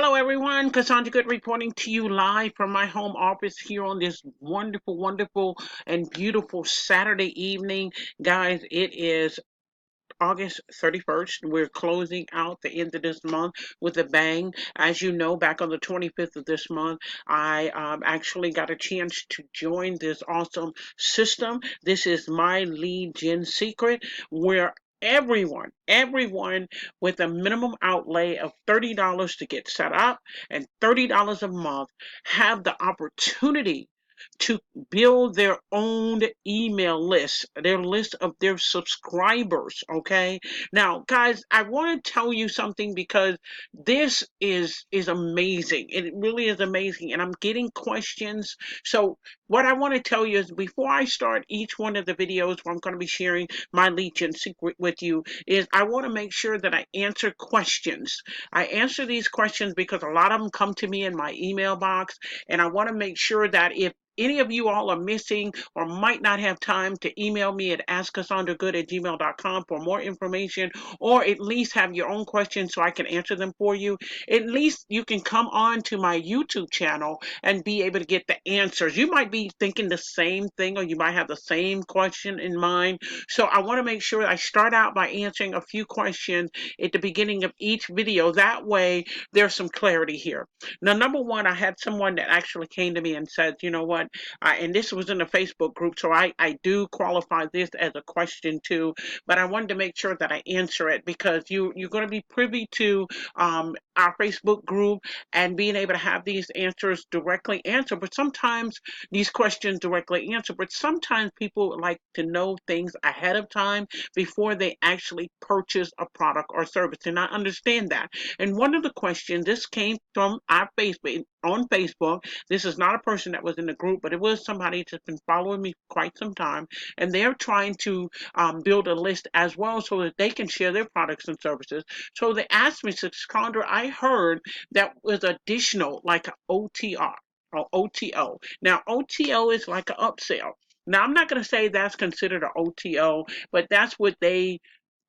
Hello, everyone. Cassandra Good reporting to you live from my home office here on this wonderful, wonderful, and beautiful Saturday evening. Guys, it is August 31st. We're closing out the end of this month with a bang. As you know, back on the 25th of this month, I actually got a chance to join this awesome system. This is my lead gen secret where everyone with a minimum outlay of $30 to get set up and $30 a month have the opportunity to build their own email list, their list of their subscribers. Okay. Now, guys, I want to tell you something because this is amazing. It really is amazing. And I'm getting questions. So what I want to tell you is before I start each one of the videos where I'm going to be sharing my Legion secret with you, is I want to make sure that I answer questions. I answer these questions because a lot of them come to me in my email box, and I want to make sure that if any of you all are missing or might not have time to email me at askcassandragood@gmail.com for more information, or at least have your own questions so I can answer them for you, at least you can come on to my YouTube channel and be able to get the answers. You might be thinking the same thing, or you might have the same question in mind. So I want to make sure I start out by answering a few questions at the beginning of each video. That way there's some clarity here. Now, number one, I had someone that actually came to me and said, you know what, and this was in the Facebook group, so I do qualify this as a question too, but I wanted to make sure that I answer it because you're going to be privy to our Facebook group and being able to have these answers directly answered. But sometimes these questions directly answered, but sometimes people like to know things ahead of time before they actually purchase a product or service, and I understand that. And one of the questions, this came from our Facebook, on Facebook. This is not a person that was in the group, but it was somebody that's been following me quite some time, and they're trying to build a list as well so that they can share their products and services. So they asked me, Sandra, I heard that was additional, like an OTR or OTO. Now, OTO is like an upsell. Now, I'm not going to say that's considered an OTO, but that's what they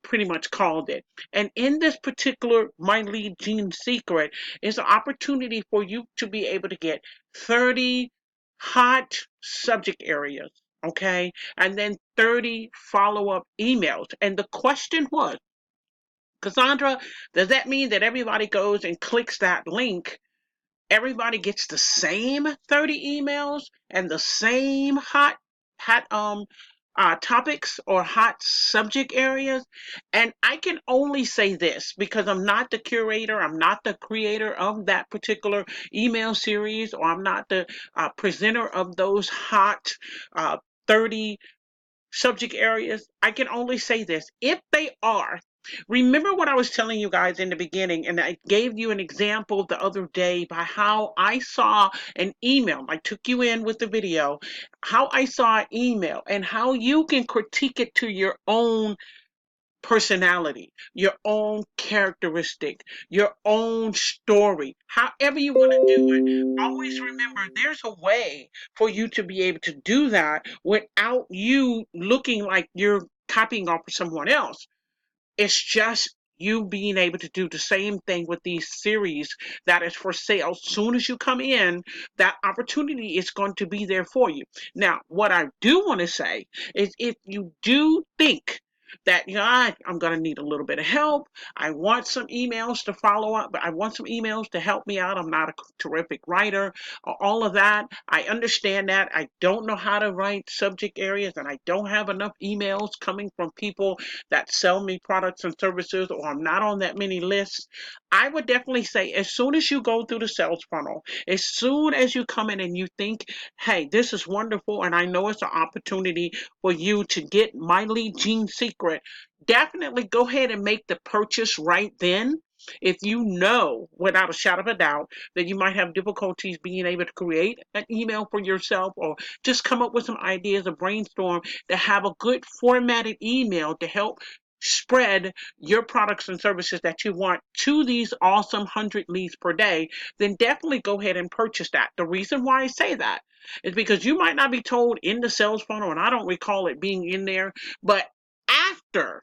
pretty much called it. And in this particular My Lead Gene Secret is an opportunity for you to be able to get 30 hot subject areas, okay? And then 30 follow-up emails. And the question was, Cassandra, does that mean that everybody goes and clicks that link? Everybody gets the same 30 emails and the same hot topics or hot subject areas. And I can only say this because I'm not the curator, I'm not the creator of that particular email series, or I'm not the presenter of those hot 30 subject areas. I can only say this: if they are, remember what I was telling you guys in the beginning, and I gave you an example the other day by how I saw an email. I took you in with the video, how I saw an email, and how you can critique it to your own personality, your own characteristic, your own story, however you want to do it. Always remember there's a way for you to be able to do that without you looking like you're copying off of someone else. It's just you being able to do the same thing with these series that is for sale. Soon as you come in, that opportunity is going to be there for you. Now, what I do want to say is if you do think that, you know, I'm going to need a little bit of help. I want some emails to follow up, but I want some emails to help me out. I'm not a terrific writer, all of that. I understand that. I don't know how to write subject areas, and I don't have enough emails coming from people that sell me products and services, or I'm not on that many lists. I would definitely say as soon as you go through the sales funnel, as soon as you come in and you think, hey, this is wonderful, and I know it's an opportunity for you to get My Lead Gene Secret, definitely go ahead and make the purchase right then. If you know without a shadow of a doubt that you might have difficulties being able to create an email for yourself, or just come up with some ideas or brainstorm to have a good formatted email to help spread your products and services that you want to these awesome 100 leads per day, then definitely go ahead and purchase that. The reason why I say that is because you might not be told in the sales funnel, and I don't recall it being in there, but after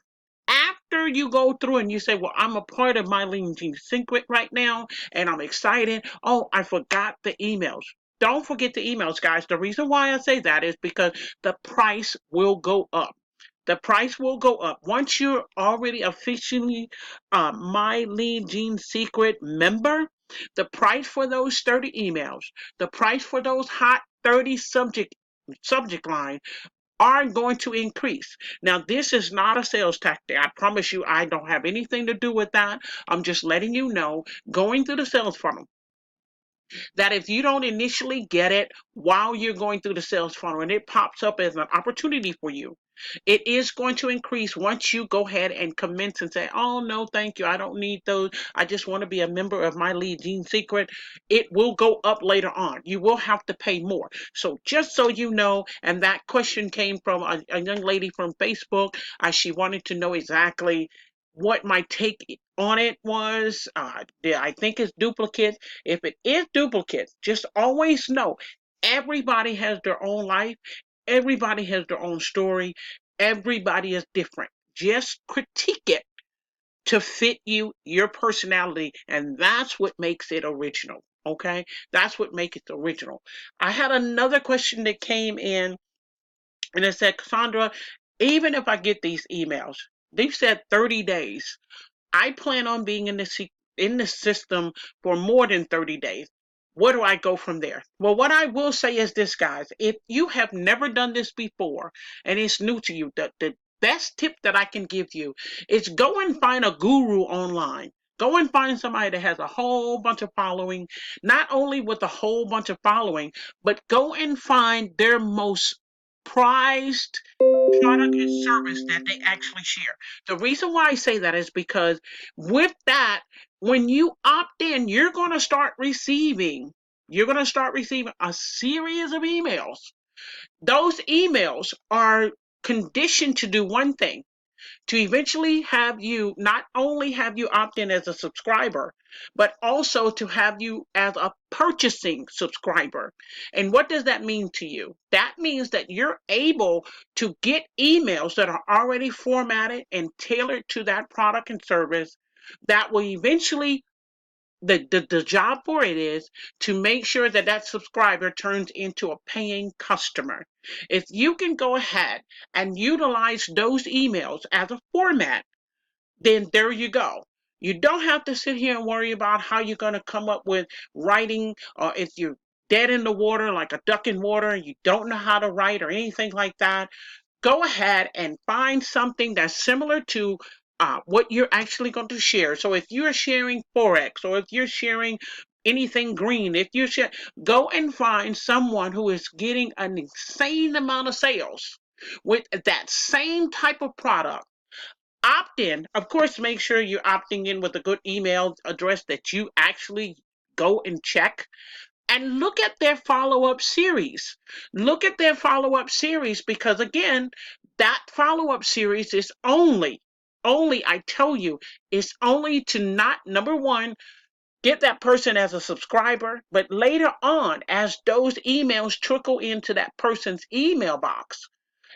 after you go through and you say, well, I'm a part of my Lean Gene Secret right now and I'm excited. Oh, I forgot the emails. Don't forget the emails, guys. The reason why I say that is because the price will go up. The price will go up. Once you're already officially my Lean Gene Secret member, the price for those 30 emails, the price for those hot 30 subject line are going to increase. Now, this is not a sales tactic. I promise you, I don't have anything to do with that. I'm just letting you know, going through the sales funnel, that if you don't initially get it while you're going through the sales funnel and it pops up as an opportunity for you, it is going to increase once you go ahead and commence and say, oh, no, thank you. I don't need those. I just want to be a member of my Lean Gene Secret. It will go up later on. You will have to pay more. So just so you know, and that question came from a young lady from Facebook. She wanted to know exactly what my take on it was. I think it's duplicate. If it is duplicate, just always know everybody has their own life. Everybody has their own story. Everybody is different. Just critique it to fit you, your personality, and that's what makes it original. Okay? That's what makes it original. I had another question that came in, and it said, Cassandra, even if I get these emails, they've said 30 days. I plan on being in the system for more than 30 days. Where do I go from there? Well, what I will say is this, guys. If you have never done this before and it's new to you, the best tip that I can give you is go and find a guru online. Go and find somebody that has a whole bunch of following, not only with a whole bunch of following, but go and find their most prized product and service that they actually share. The reason why I say that is because with that, when you opt in, you're going to start receiving a series of emails. Those emails are conditioned to do one thing, to eventually have you not only have you opt in as a subscriber, but also to have you as a purchasing subscriber. And what does that mean to you? That means that you're able to get emails that are already formatted and tailored to that product and service that will eventually the job for it is to make sure that that subscriber turns into a paying customer. If you can go ahead and utilize those emails as a format, then there you go. You don't have to sit here and worry about how you're going to come up with writing, or if you're dead in the water like a duck in water and you don't know how to write or anything like that. Go ahead and find something that's similar to what you're actually going to share. So if you're sharing Forex, or if you're sharing anything green, if you share, go and find someone who is getting an insane amount of sales with that same type of product. Opt in. Of course, make sure you're opting in with a good email address that you actually go and check, and look at their follow-up series. Look at their follow-up series, because again, that follow-up series is only, I tell you, is only to not, number one, get that person as a subscriber, but later on, as those emails trickle into that person's email box,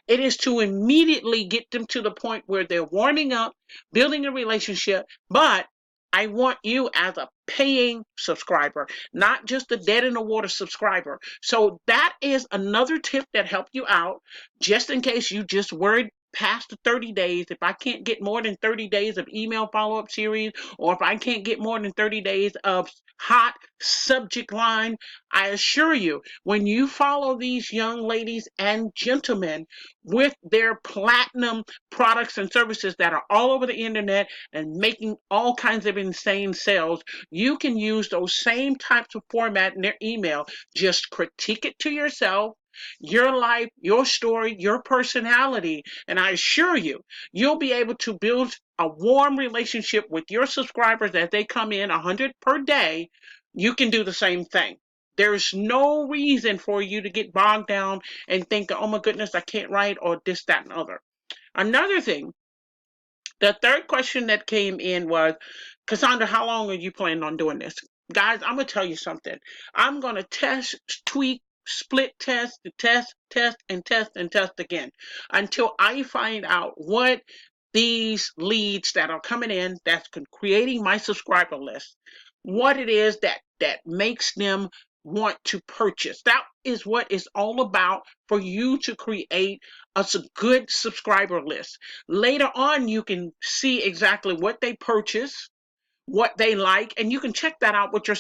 it is to immediately get them to the point where they're warming up, building a relationship. But I want you as a paying subscriber, not just a dead in the water subscriber. So that is another tip that helped you out, just in case you just worried past the 30 days. If I can't get more than 30 days of email follow-up series, or if I can't get more than 30 days of hot subject line, I assure you, when you follow these young ladies and gentlemen with their platinum products and services that are all over the internet and making all kinds of insane sales, you can use those same types of format in their email. Just critique it to yourself, your life, your story, your personality, and I assure you, you'll be able to build a warm relationship with your subscribers as they come in 100 per day. You can do the same thing. There's no reason for you to get bogged down and think, oh my goodness, I can't write, or this, that, and other. Another thing, the third question that came in was, Cassandra, how long are you planning on doing this? Guys, I'm going to tell you something. I'm going to test, tweak, split test, and test again until I find out what these leads that are coming in, that's creating my subscriber list, what it is that makes them want to purchase. That is what it's all about, for you to create a good subscriber list. Later on, you can see exactly what they purchase, what they like, and you can check that out with your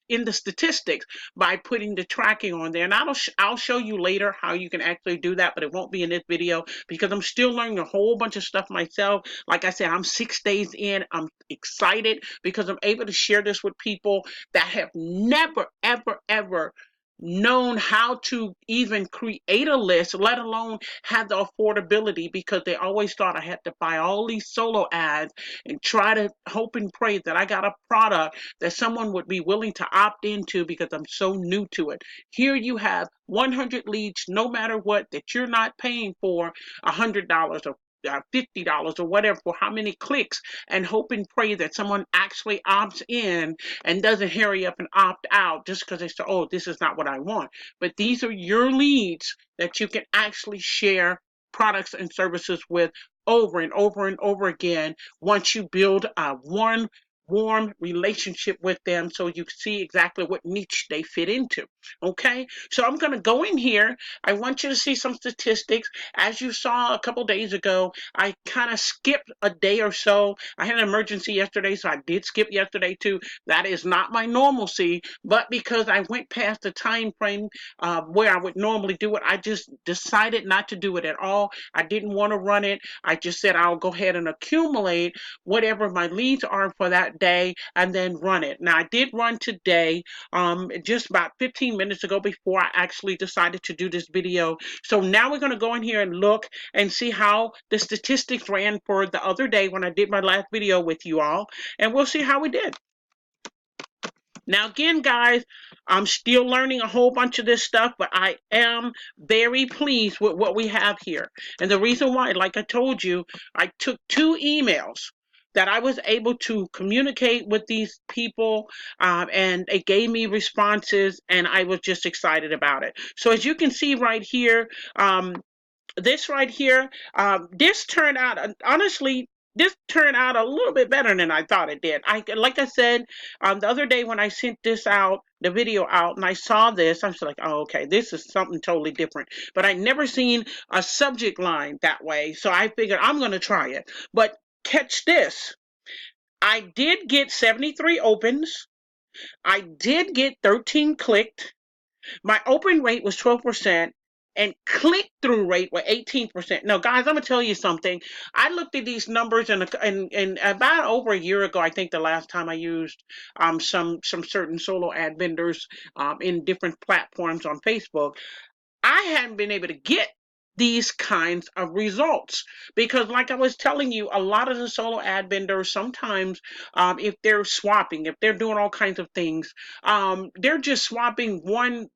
in the statistics by putting the tracking on there. And I'll show you later how you can actually do that, but it won't be in this video because I'm still learning a whole bunch of stuff myself. Like I said, I'm 6 days in. I'm excited because I'm able to share this with people that have never ever known how to even create a list, let alone have the affordability, because they always thought I had to buy all these solo ads and try to hope and pray that I got a product that someone would be willing to opt into because I'm so new to it. Here you have 100 leads, no matter what, that you're not paying for $100 or $50 or whatever for how many clicks, and hope and pray that someone actually opts in and doesn't hurry up and opt out just because they say, oh, this is not what I want. But these are your leads that you can actually share products and services with over and over and over again once you build a warm relationship with them, so you see exactly what niche they fit into. Okay, so I'm going to go in here. I want you to see some statistics. As you saw a couple days ago, I kind of skipped a day or so. I had an emergency yesterday, so I did skip yesterday too. That is not my normalcy, but because I went past the time frame where I would normally do it, I just decided not to do it at all. I didn't want to run it. I just said I'll go ahead and accumulate whatever my leads are for that day and then run it. Now, I did run today, just about 15 minutes ago, before I actually decided to do this video. So now we're going to go in here and look and see how the statistics ran for the other day when I did my last video with you all, and we'll see how we did. Now, again, guys, I'm still learning a whole bunch of this stuff, but I am very pleased with what we have here. And the reason why, like I told you, I took 2 emails that I was able to communicate with these people, and it gave me responses, and I was just excited about it. So as you can see right here, this right here, this turned out, honestly, this turned out a little bit better than I thought it did. Like I said, the other day when I sent this out, the video out, and I saw this, I was like, oh, okay, this is something totally different. But I'd never seen a subject line that way, so I figured I'm going to try it. But catch this. I did get 73 opens. I did get 13 clicked. My open rate was 12%, and click-through rate was 18%. Now, guys, I'm gonna tell you something. I looked at these numbers, and about over a year ago, I think the last time I used some certain solo ad vendors in different platforms on Facebook. I hadn't been able to get these kinds of results because, like I was telling you, a lot of the solo ad vendors sometimes, if they're swapping, if they're doing all kinds of things, they're just swapping one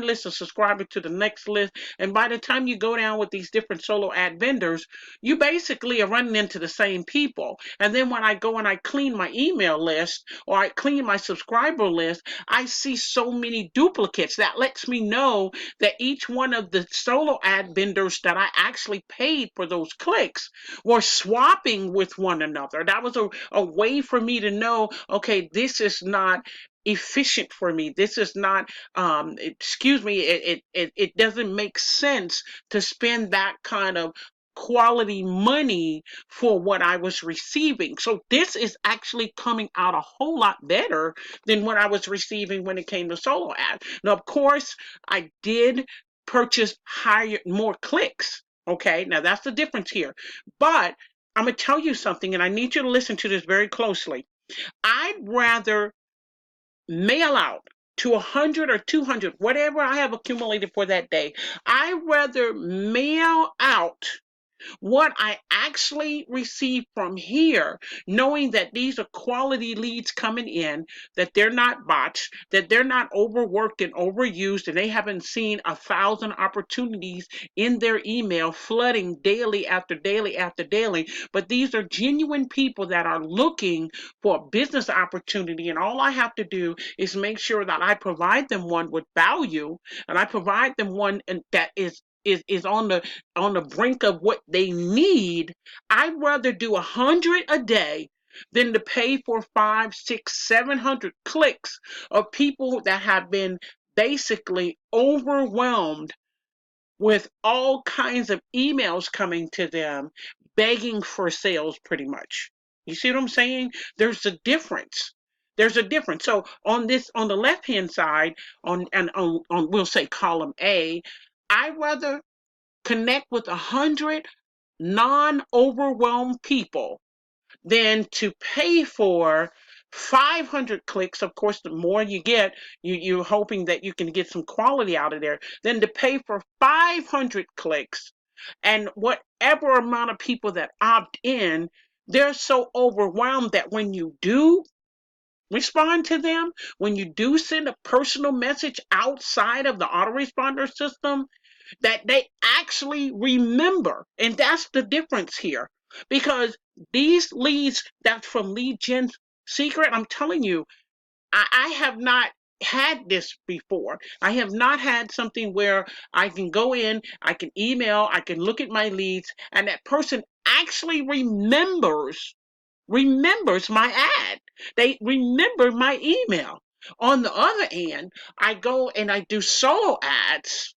list of subscribers to the next list, and by the time you go down with these different solo ad vendors, you basically are running into the same people. And then when I go and I clean my email list or I clean my subscriber list, I see so many duplicates. That lets me know that each one of the solo ad vendors that I actually paid for those clicks were swapping with one another. That was a way for me to know, okay, this is not efficient for me. This is not, excuse me, it doesn't make sense to spend that kind of quality money for what I was receiving. So this is actually coming out a whole lot better than what I was receiving when it came to solo ads. Now, of course, I did purchase more clicks. Okay, now that's the difference here. But I'm gonna tell you something, and I need you to listen to this very closely. I'd rather mail out to 100 or 200, whatever I have accumulated for that day. I'd rather mail out what I actually receive from here, knowing that these are quality leads coming in, that they're not bots, that they're not overworked and overused, and they haven't seen 1,000 opportunities in their email flooding daily after daily after daily. But these are genuine people that are looking for a business opportunity, and all I have to do is make sure that I provide them one with value, and I provide them one that is is on the brink of what they need, I'd rather do 100 a day than to pay for 5, 6, 700 clicks of people that have been basically overwhelmed with all kinds of emails coming to them begging for sales pretty much. You see what I'm saying? There's a difference. There's a difference. So on the left hand side, on we'll say column A, I rather connect with 100 non-overwhelmed people than to pay for 500 clicks. Of course, the more you get, you're hoping that you can get some quality out of there, than to pay for 500 clicks. And whatever amount of people that opt in, they're so overwhelmed that when you do respond to them, when you do send a personal message outside of the autoresponder system, that they actually remember. And that's the difference here. Because these leads that's from Lead Gen Secret, I'm telling you, I have not had this before. I have not had something where I can go in, I can email, I can look at my leads, and that person actually remembers my ad. They remember my email. On the other end, I go and I do solo ads,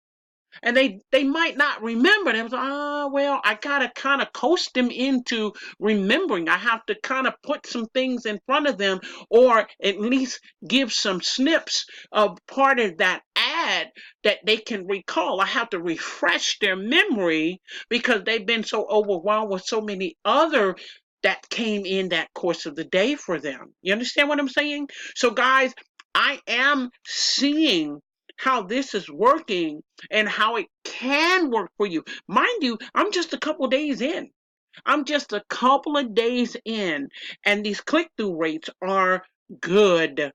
and they might not remember them. So, well, I gotta kind of coast them into remembering. I have to kind of put some things in front of them, or at least give some snips of part of that ad that they can recall. I have to refresh their memory because they've been so overwhelmed with so many other that came in that course of the day for them. You understand what I'm saying? So guys, I am seeing how this is working and how it can work for you. Mind you, I'm just a couple days in. I'm just a couple of days in, and these click through rates are good.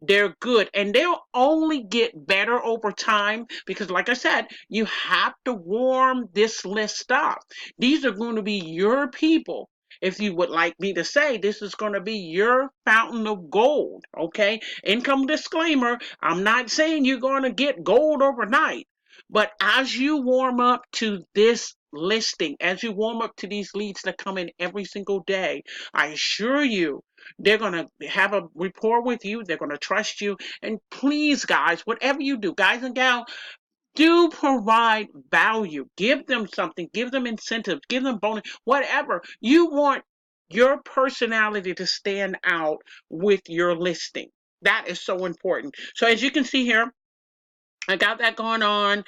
They're good, and they'll only get better over time because, like I said, you have to warm this list up. These are going to be your people. If you would like me to say, this is going to be your fountain of gold. Okay, income disclaimer, I'm not saying you're going to get gold overnight, but as you warm up to this listing, as you warm up to these leads that come in every single day, I assure you they're going to have a rapport with you. They're going to trust you. And please, guys, whatever you do, guys and gals, do provide value. Give them something. Give them incentives. Give them bonus. Whatever. You want your personality to stand out with your listing. That is so important. So as you can see here, I got that going on.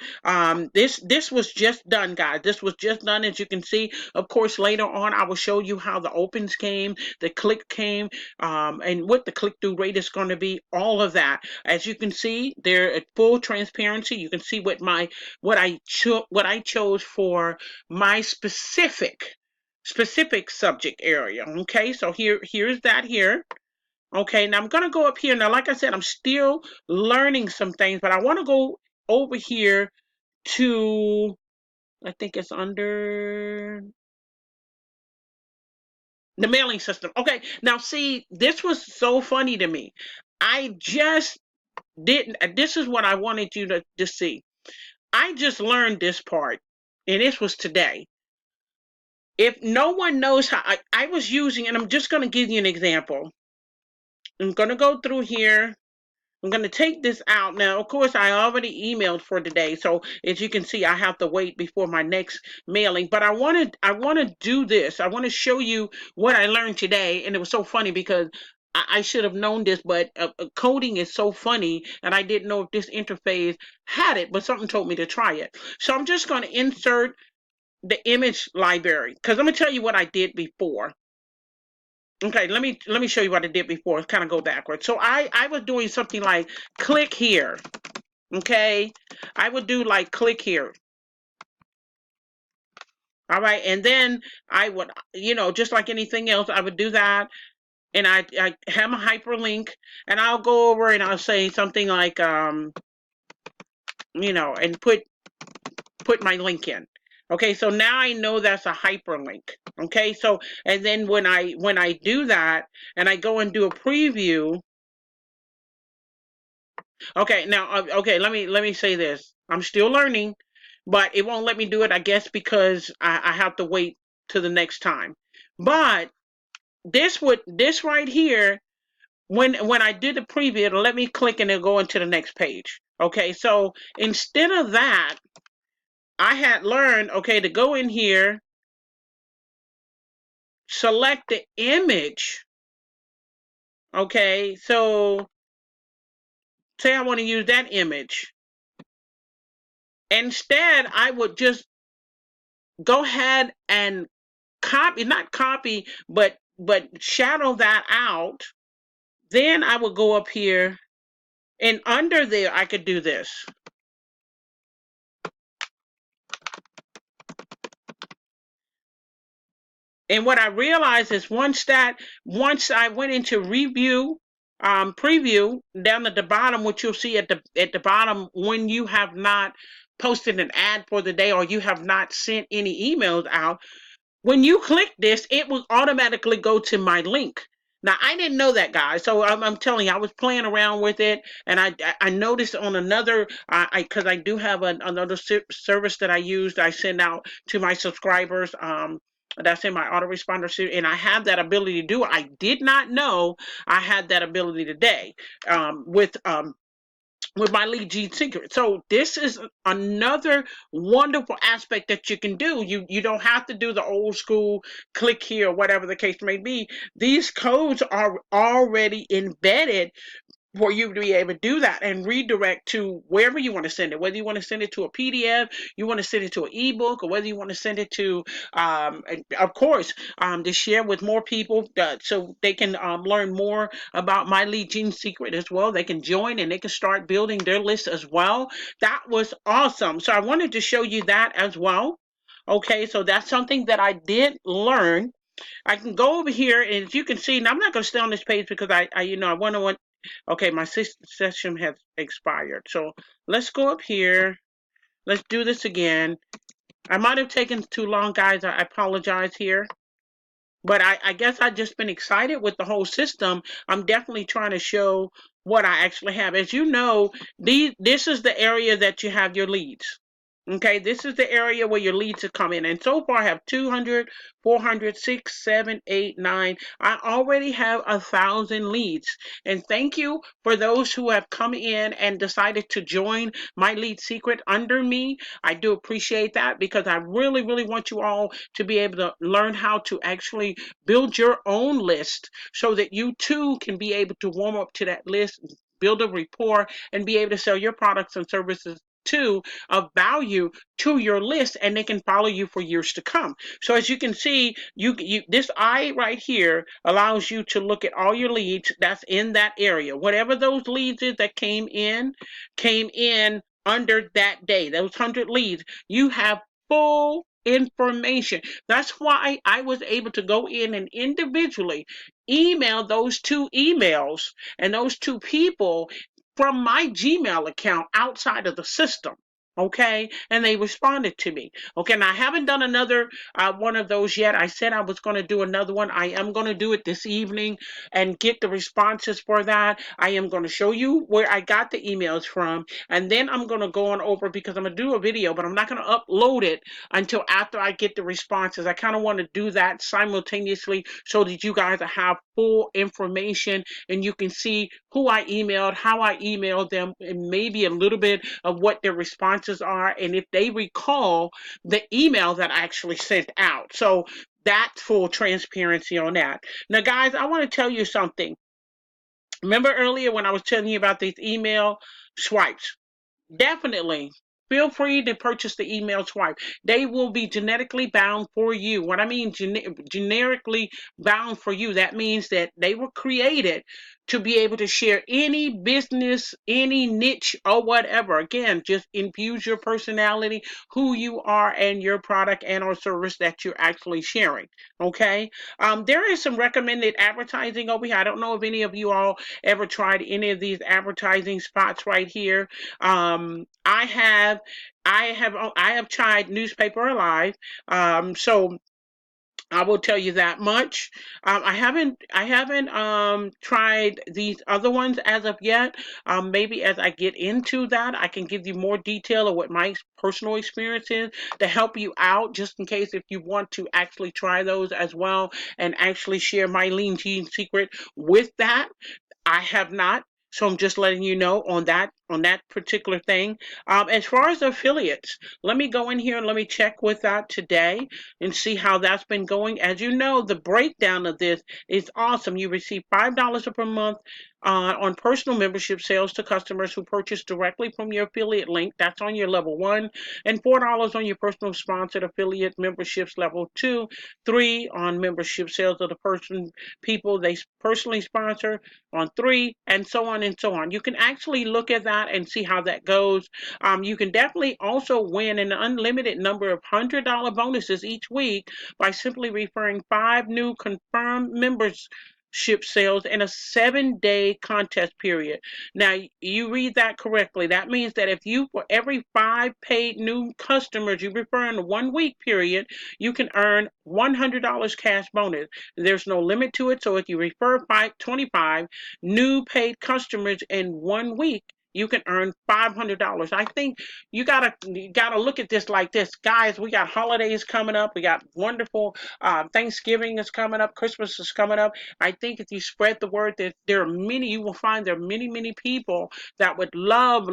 This was just done, guys. This was just done, as you can see. Of course, later on, I will show you how the opens came, the click came, and what the click-through rate is going to be. All of that, as you can see, there at full transparency. You can see what I chose for my specific subject area. Okay, so here's that here. Okay, now I'm going to go up here. Now, like I said, I'm still learning some things, but I want to go over here to, I think it's under the mailing system. Okay, now see, this was so funny to me. I just didn't, this is what I wanted you to see. I just learned this part, and this was today. If no one knows how, I was using, and I'm just going to give you an example. I'm going to go through here. I'm going to take this out now. Of course, I already emailed for today, so as you can see, I have to wait before my next mailing. But I want to do this. I want to show you what I learned today, and it was so funny because I should have known this, but coding is so funny, and I didn't know if this interface had it, but something told me to try it. So I'm just going to insert the image library because I'm going to tell you what I did before. Okay, let me show you what I did before. Kind of go backwards. So I was doing something like click here. Okay, I would do like click here. All right, and then I would, just like anything else, I would do that, and I have a hyperlink, and I'll go over and I'll say something like and put my link in. Okay, so now I know that's a hyperlink. Okay, so and then when I do that and I go and do a preview. Okay, now okay, let me say this. I'm still learning, but it won't let me do it, I guess, because I have to wait to the next time. But this right here, when I did the preview, it'll let me click and it'll go into the next page. Okay, so instead of that, I had learned, okay, to go in here, select the image. Okay, so say I want to use that image. Instead, I would just go ahead and copy, not copy, but shadow that out. Then I would go up here, and under there I could do this. And what I realized is once I went into review, preview down at the bottom, which you'll see at the bottom when you have not posted an ad for the day or you have not sent any emails out. When you click this, it will automatically go to my link. Now, I didn't know that, guys. So I'm telling you, I was playing around with it, and I noticed on another, because I do have another service that I used. I send out to my subscribers. That's in my autoresponder suite, and I have that ability to do it. I did not know I had that ability today with my lead G secret. So this is another wonderful aspect that you can do. You don't have to do the old school click here or whatever the case may be. These codes are already embedded for you to be able to do that and redirect to wherever you want to send it, whether you want to send it to a PDF, you want to send it to an ebook, or whether you want to send it to, of course, to share with more people so they can learn more about my lead gene secret as well. They can join and they can start building their list as well. That was awesome. So I wanted to show you that as well. Okay, so that's something that I did learn. I can go over here, and as you can see, now I'm not going to stay on this page because I want to. Okay, my session has expired. So let's go up here. Let's do this again. I might have taken too long, guys. I apologize here. But I guess I've just been excited with the whole system. I'm definitely trying to show what I actually have. As you know, this is the area that you have your leads. Okay, this is the area where your leads are coming. And so far I have 200, 400, 6, 7, 8, 9. I already have 1,000 leads. And thank you for those who have come in and decided to join my lead secret under me. I do appreciate that because I really, really want you all to be able to learn how to actually build your own list so that you too can be able to warm up to that list, build a rapport, and be able to sell your products and services too of value to your list, and they can follow you for years to come. So as you can see, this eye right here allows you to look at all your leads that's in that area. Whatever those leads is that came in under that day, those 100 leads, you have full information. That's why I was able to go in and individually email those two emails and those two people from my Gmail account outside of the system. Okay, and they responded to me. Okay, and I haven't done another one of those yet. I said I was going to do another one. I am going to do it this evening and get the responses for that. I am going to show you where I got the emails from, and then I'm going to go on over because I'm going to do a video, but I'm not going to upload it until after I get the responses. I kind of want to do that simultaneously so that you guys have full information and you can see who I emailed, how I emailed them, and maybe a little bit of what their responses are, and if they recall the email that I actually sent out. So that's full transparency on that. Now, guys, I want to tell you something. Remember earlier when I was telling you about these email swipes? Definitely. Feel free to purchase the email swipe. They will be genetically bound for you. What I mean, generically bound for you, that means that they were created to be able to share any business, any niche, or whatever. Again, just infuse your personality, who you are, and your product and or service that you're actually sharing. Okay. There is some recommended advertising over here. I don't know if any of you all ever tried any of these advertising spots right here. I have tried Newspaper Alive. So I will tell you that much. I haven't tried these other ones as of yet. Maybe as I get into that, I can give you more detail of what my personal experience is to help you out, just in case if you want to actually try those as well and actually share my lean gene secret with that. I have not. So I'm just letting you know on that particular thing. As far as affiliates, let me go in here and let me check with that today and see how that's been going. As you know, the breakdown of this is awesome. You receive $5 per month on personal membership sales to customers who purchase directly from your affiliate link. That's on your level one, and $4 on your personal sponsored affiliate memberships level two, three on membership sales of the person people they personally sponsor on three, and so on and so on. You can actually look at that and see how that goes. You can definitely also win an unlimited number of $100 bonuses each week by simply referring five new confirmed membership sales in a 7-day contest period. Now, you read that correctly. That means that if you, for every five paid new customers you refer in a 1 week period, you can earn $100 cash bonus. There's no limit to it. So if you refer 25 new paid customers in 1 week, you can earn $500. I think you gotta look at this like this, guys. We got holidays coming up. We got wonderful Thanksgiving is coming up. Christmas is coming up. I think if you spread the word that there are many, you will find there are many people that would love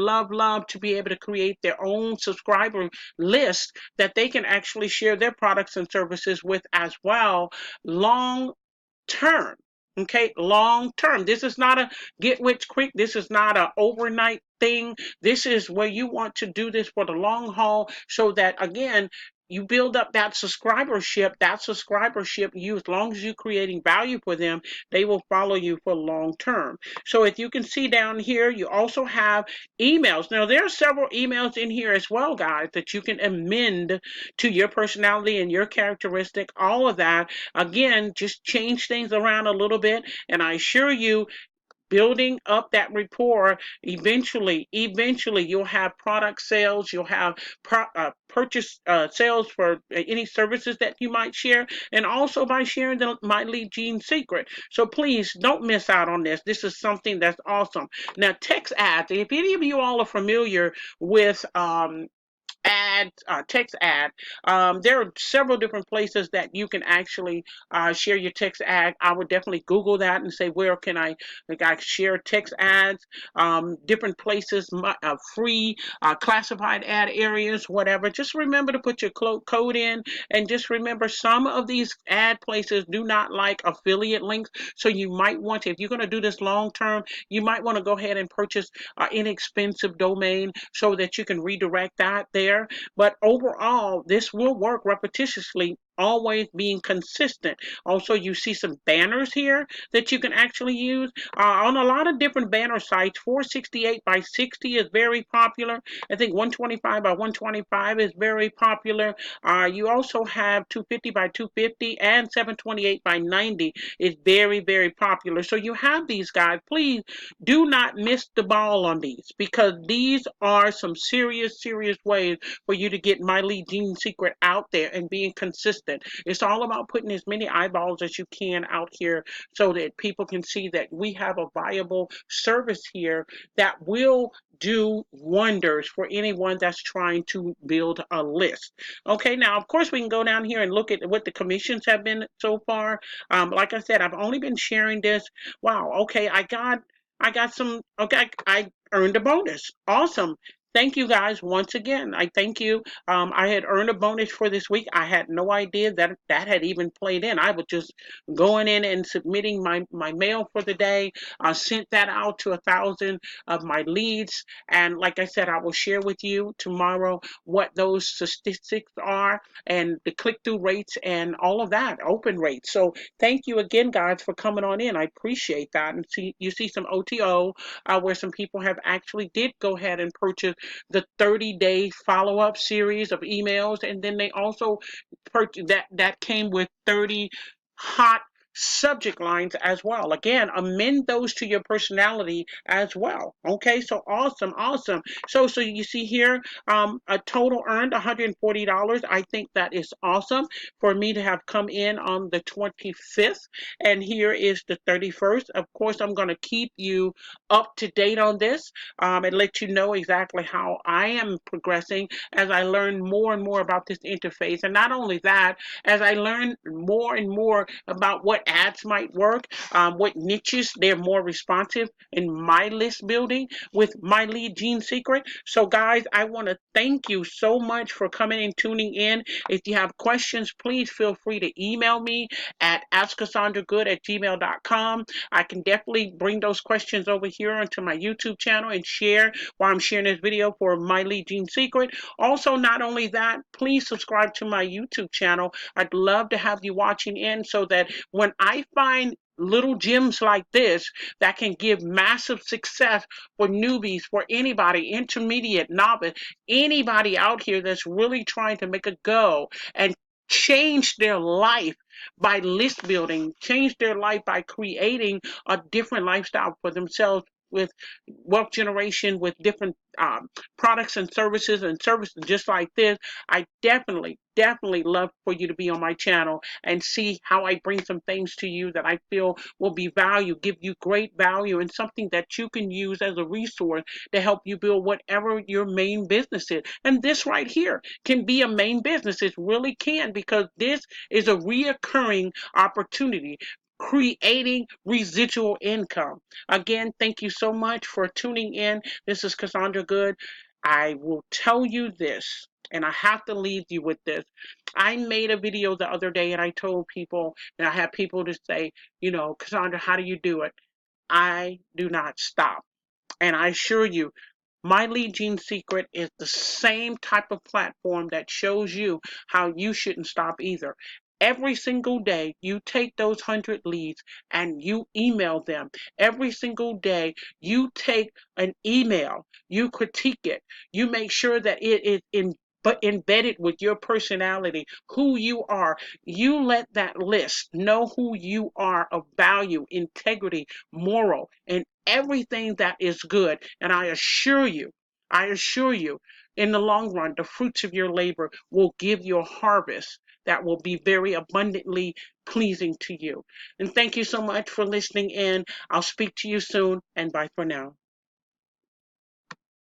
to be able to create their own subscriber list that they can actually share their products and services with as well, long term. Okay, long term. This is not a get rich quick. This is not an overnight thing. This is where you want to do this for the long haul so that, again, you build up that subscribership. That subscribership, you, as long as you're creating value for them, they will follow you for long term. So if you can see down here, you also have emails. Now, there are several emails in here as well, guys, that you can amend to your personality and your characteristic, all of that. Again, just change things around a little bit, and I assure you, building up that rapport, eventually you'll have product sales, you'll have purchase sales for any services that you might share, and also by sharing my lead gene secret. So please don't miss out on this. This is something that's awesome. Now, text ads, if any of you all are familiar with ad text ad, there are several different places that you can actually share your text ad. I would definitely Google that and say, where can I, like, I share text ads, different places, free classified ad areas, whatever. Just remember to put your code in, and just remember, some of these ad places do not like affiliate links. So you might want to, if you're going to do this long term, you might want to go ahead and purchase an inexpensive domain so that you can redirect that there. But overall, this will work repetitiously, always being consistent. Also, you see some banners here that you can actually use on a lot of different banner sites. 468 by 60 is very popular. I think 125 by 125 is very popular. You also have 250 by 250, and 728 by 90 is very popular. So you have these, guys. Please do not miss the ball on these, because these are some serious ways for you to get my lead gene secret out there and being consistent. It's all about putting as many eyeballs as you can out here so that people can see that we have a viable service here that will do wonders for anyone that's trying to build a list. Okay, now of course we can go down here and look at what the commissions have been so far. Like I said, I've only been sharing this. Wow, okay, I got some, okay, I earned a bonus. Awesome. Thank you, guys, once again. I thank you. I had earned a bonus for this week. I had no idea that that had even played in. I was just going in and submitting my mail for the day. I sent that out to 1,000 of my leads. And like I said, I will share with you tomorrow what those statistics are and the click-through rates and all of that, open rates. So thank you again, guys, for coming on in. I appreciate that. And you see some OTO where some people have actually did go ahead and purchase the 30-day follow-up series of emails, and then they also purchased that came with 30 hot subject lines as well. Again, amend those to your personality as well. Okay, so awesome, awesome. So you see here, a total earned $140. I think that is awesome for me to have come in on the 25th, and here is the 31st. Of course, I'm going to keep you up to date on this, and let you know exactly how I am progressing as I learn more and more about this interface. And not only that, as I learn more and more about what ads might work, what niches they're more responsive in my list building with my lead gene secret. So guys, I want to thank you so much for coming and tuning in. If you have questions, please feel free to email me at askcassandragood@gmail.com. I can definitely bring those questions over here onto my YouTube channel and share while I'm sharing this video for my lead gene secret. Also, not only that, please subscribe to my YouTube channel. I'd love to have you watching in so that when I find little gems like this that can give massive success for newbies, for anybody, intermediate, novice, anybody out here that's really trying to make a go and change their life by list building, change their life by creating a different lifestyle for themselves with wealth generation, with different products and services just like this. I definitely love for you to be on my channel and see how I bring some things to you that I feel will be value, give you great value, and something that you can use as a resource to help you build whatever your main business is. And this right here can be a main business. It really can, because this is a reoccurring opportunity, creating residual income. Again, thank you so much for tuning in. This is Cassandra Good. I will tell you this, and I have to leave you with this. I made a video the other day and I told people, and I had people to say, Cassandra, how do you do it? I do not stop. And I assure you, my lead gene secret is the same type of platform that shows you how you shouldn't stop either. Every single day, you take those 100 leads and you email them. Every single day, you take an email, you critique it, you make sure that it is but embedded with your personality, who you are. You let that list know who you are of value, integrity, moral, and everything that is good. And I assure you, in the long run, the fruits of your labor will give you a harvest that will be very abundantly pleasing to you. And thank you so much for listening in. I'll speak to you soon, and bye for now.